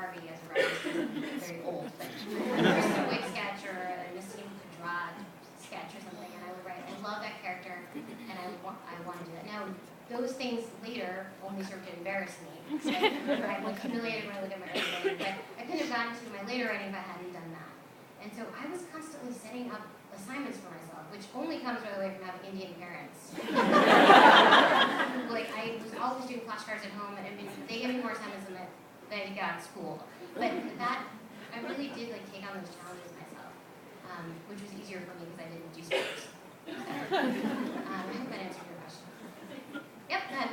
Harvey as a writer is very old, but a wig sketch or a Nassim Pedrad sketch or something, and I would write, I love that character, and I want to do that. Now, those things later only serve to embarrass me. So I'm like humiliated when I look at my own writing, but I couldn't have gotten to my later writing if I hadn't done that. And so I was constantly setting up assignments for myself, which only comes, by the way, from having Indian parents. Like, I was always doing flashcards at home, and I mean, they gave me more assignments than I got at school. But that, I really did like take on those challenges myself, which was easier for me because I didn't do sports. I hope that answered your question. Yep, go ahead.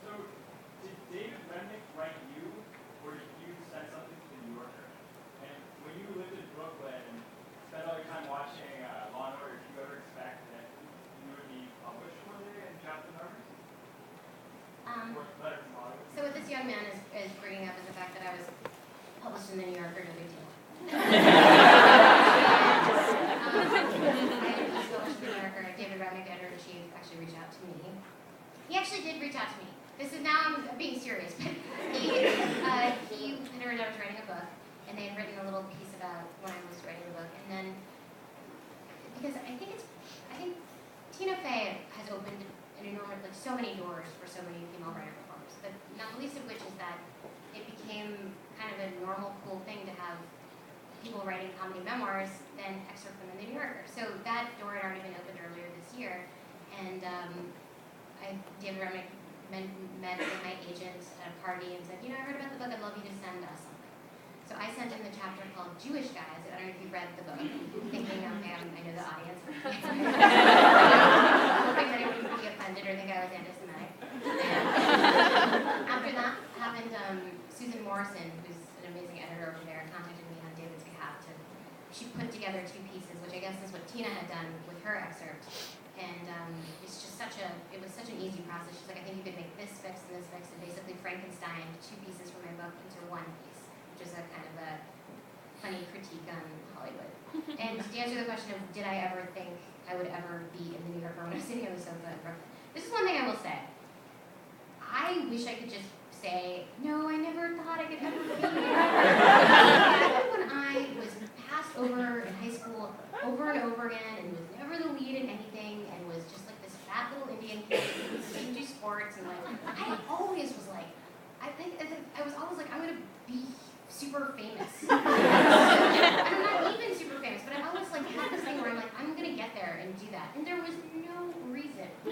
So, did David Remnick write you, or did you send something to the New Yorker? And when you lived in Brooklyn and spent all your time watching Law & Order, did you ever expect that you would be published one day in Chapter Numbers? Or letters from Hollywood? So what this young man is bringing up is the fact that I was published in the New Yorker, no big deal. I was published in the New Yorker. David Remnick, editor-in-chief, actually reached out to me. He actually did reach out to me. This is now I'm being serious, but he had heard I was writing a book, and they had written a little piece about when I was writing the book, and then because I think Tina Fey has opened an enormous, like so many doors for so many female writer performers, but not the least of which is that it became kind of a normal, cool thing to have people writing comedy memoirs then excerpt them in the New Yorker. So that door had already been opened earlier this year, and David Remnick met with my agent at a party and said, you know, I heard about the book, I'd love you to send us something. So I sent him the chapter called Jewish Guys. I don't know if you've read the book, thinking, okay, I know the audience. Hoping that it wouldn't be offended or think I was anti-Semitic. After that happened, Susan Morrison, who's an amazing editor over there, contacted me on David's behalf she put together two pieces, which I guess is what Tina had done with her excerpt. And it's just it was such an easy process. She's like, I think you could make this fix and basically Frankenstein two pieces from my book into one piece, which is a kind of a funny critique on Hollywood. And to answer the question of did I ever think I would ever be in the New Yorker when I was sitting on the sofa in Brooklyn, this is one thing I will say. I wish I could just say, no, I never thought I could ever be here. When I was passed over in high school over and over again and was never the lead in anything and was just like this fat little Indian kid who didn't do sports and like, I always was like, I was always like, I'm going to be super famous. I'm not even super famous, but I always like had this thing where I'm like, I'm going to get there and do that. And there was no reason. I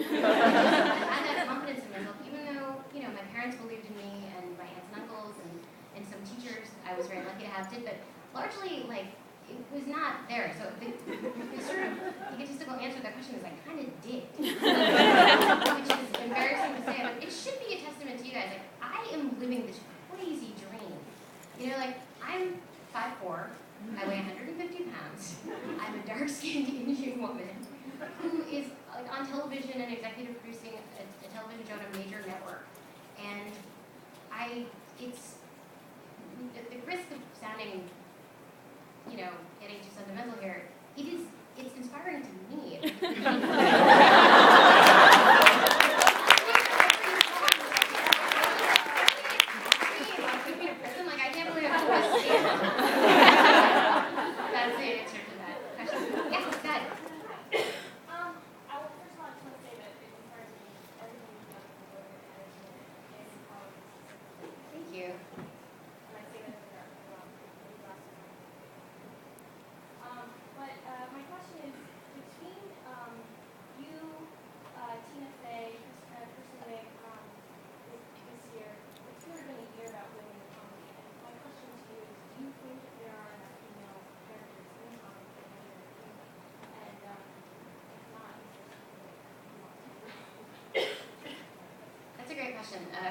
had that confidence in myself, even though, you know, my parents believed in me and my aunts and uncles and some teachers I was very lucky to have did, but largely, like, it was not there. So the sort of egotistical answer to that question is I kind of did. Which is embarrassing to say, but it should be a testament to you guys. Like, I am living this crazy dream. You know, like, I'm 5'4", I weigh 150 pounds, I'm a dark-skinned Indian woman who is like on television and executive producing a television show on a major network. And it's the risk of sounding, you know, getting too sentimental here, it's inspiring to me.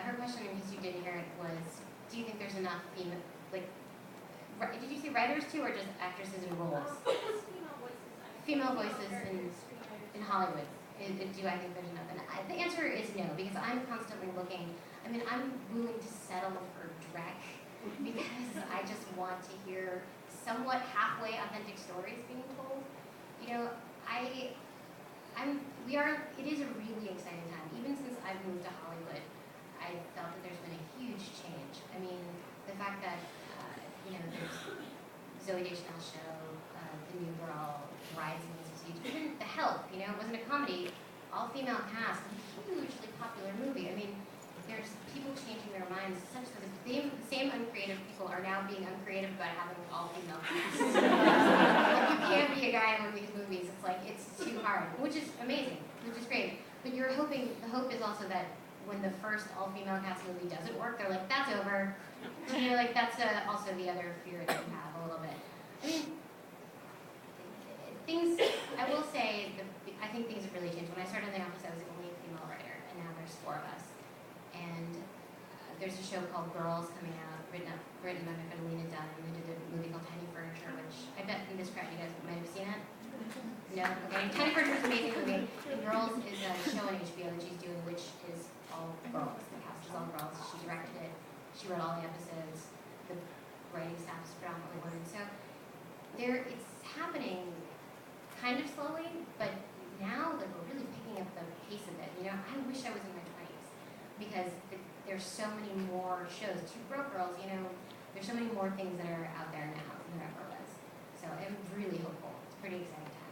Her question, in case you didn't hear it, was, do you think there's enough female, like, did you say writers too, or just actresses in roles? Female voices in Hollywood. Do I think there's enough? And the answer is no, because I'm constantly looking. I mean, I'm willing to settle for Drek because I just want to hear somewhat halfway authentic stories being told. You know, it is a really exciting time. Even since I've moved to Hollywood, I felt that there's been a huge change. I mean, the fact that Zoe Deschanel show, The New Girl, Rising was huge. Even The Help, you know, it wasn't a comedy, all-female cast, a hugely popular movie. I mean, there's people changing their minds such that the same uncreative people are now being uncreative about having all-female cast. Like, you can't be a guy in one of these movies. It's like, it's too hard, which is amazing, which is great. But you're hoping, the hope is also that when the first all-female cast movie doesn't work, they're like, that's over. And you're like, that's also the other fear that you have a little bit. I mean, things, I will say, I think things have really changed. When I started in the office, I was the only female writer, and now there's 4 of us. And there's a show called Girls coming out, written by my friend Lena Dunn, who did a movie called Tiny Furniture, which I bet in this crowd you guys might have seen it. No? Okay. Tiny Furniture is an amazing movie. And Girls is a show on HBO that she's doing, which is all girls. The cast is all girls. She directed it. She wrote all the episodes. The writing staff is predominantly women. So it's happening kind of slowly, but now that we're really picking up the pace of it. You know, I wish I was in my 20s because there's so many more shows. Two Broke Girls, you know, there's so many more things that are out there now than there ever was. So I'm really hopeful. It's pretty exciting time.